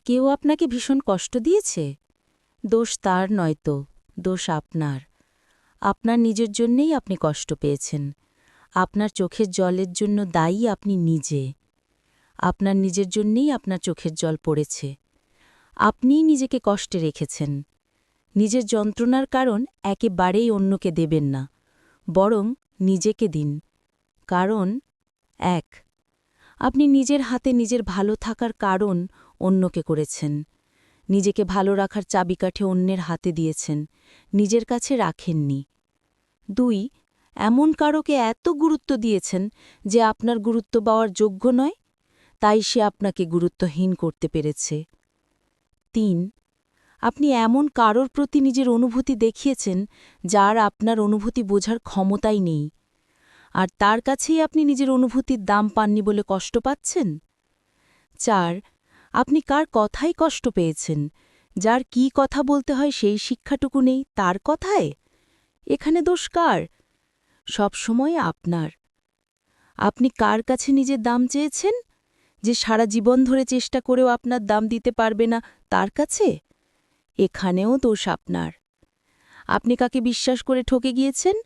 কেউ আপনাকে ভীষণ কষ্ট দিয়েছে? দোষ তার নয়তো, দোষ আপনার। আপনার নিজের জন্যেই আপনি কষ্ট পেয়েছেন। আপনার চোখের জলের জন্য দায়ী আপনি নিজে। আপনার নিজের জন্যেই আপনার চোখের জল পড়েছে। আপনিই নিজেকে কষ্টে রেখেছেন। নিজের যন্ত্রণার কারণ একেবারেই অন্যকে দেবেন না, বরং নিজেকে দিন। কারণ ১. আপনি নিজের হাতে নিজের ভালো থাকার কারণ অন্যকে করেছেন। নিজেকে ভালো রাখার চাবিকাঠি অন্যের হাতে দিয়েছেন, নিজের কাছে রাখেননি। ২. এমন কারোকে এত গুরুত্ব দিয়েছেন যে আপনার গুরুত্ব পাওয়ার যোগ্য নয়, তাই সে আপনাকে গুরুত্বহীন করতে পেরেছে। ৩. আপনি এমন কারোর প্রতি নিজের অনুভূতি দেখিয়েছেন যার আপনার অনুভূতি বোঝার ক্ষমতাই নেই, আর তার কাছেই আপনি নিজের অনুভূতির দাম পাননি বলে কষ্ট পাচ্ছেন। ৪. আপনি কার কথাই কষ্ট পেয়েছেন, যার কি কথা বলতে হয় সেই শিক্ষাটুকু নেই তার কথায়? এখানে দোষ কার? সবসময় আপনার। আপনি কার কাছে নিজের দাম চেয়েছেন? যে সারা জীবন ধরে চেষ্টা করেও আপনার দাম দিতে পারবে না তার কাছে? এখানেও দোষ আপনার। আপনি কাকে বিশ্বাস করে ঠকে গিয়েছেন?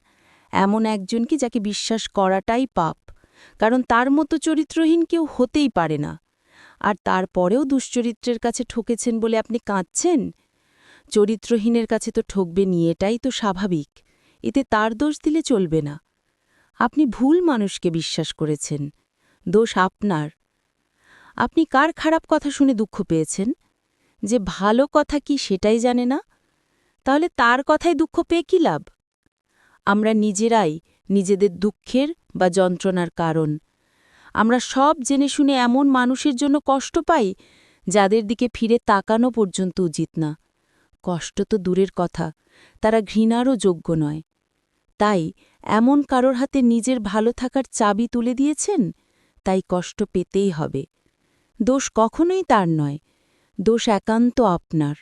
এমন একজনকে যাকে বিশ্বাস করাটাই পাপ, কারণ তার মতো চরিত্রহীন কেউ হতেই পারে না। আর তারপরেও দুশ্চরিত্রের কাছে ঠকেছেন বলে আপনি কাঁদছেন? চরিত্রহীনের কাছে তো ঠকবেনই, এটাই তো স্বাভাবিক। এতে তার দোষ দিলে চলবে না। আপনি ভুল মানুষকে বিশ্বাস করেছেন, দোষ আপনার। আপনি কার খারাপ কথা শুনে দুঃখ পেয়েছেন? যে ভালো কথা কি সেটাই জানে না? তাহলে তার কথায় দুঃখ পেয়ে কী লাভ? আমরা নিজেরাই নিজেদের দুঃখের বা যন্ত্রণার কারণ। আমরা সব জেনে শুনে এমন মানুষের জন্য কষ্ট পাই যাদের দিকে ফিরে তাকানো পর্যন্ত উচিত না। কষ্ট তো দূরের কথা, তারা ঘৃণারও যোগ্য নয়। তাই এমন কারোর হাতে নিজের ভালো থাকার চাবি তুলে দিয়েছেন, তাই কষ্ট পেতেই হবে। দোষ কখনোই তার নয়, দোষ একান্ত আপনার।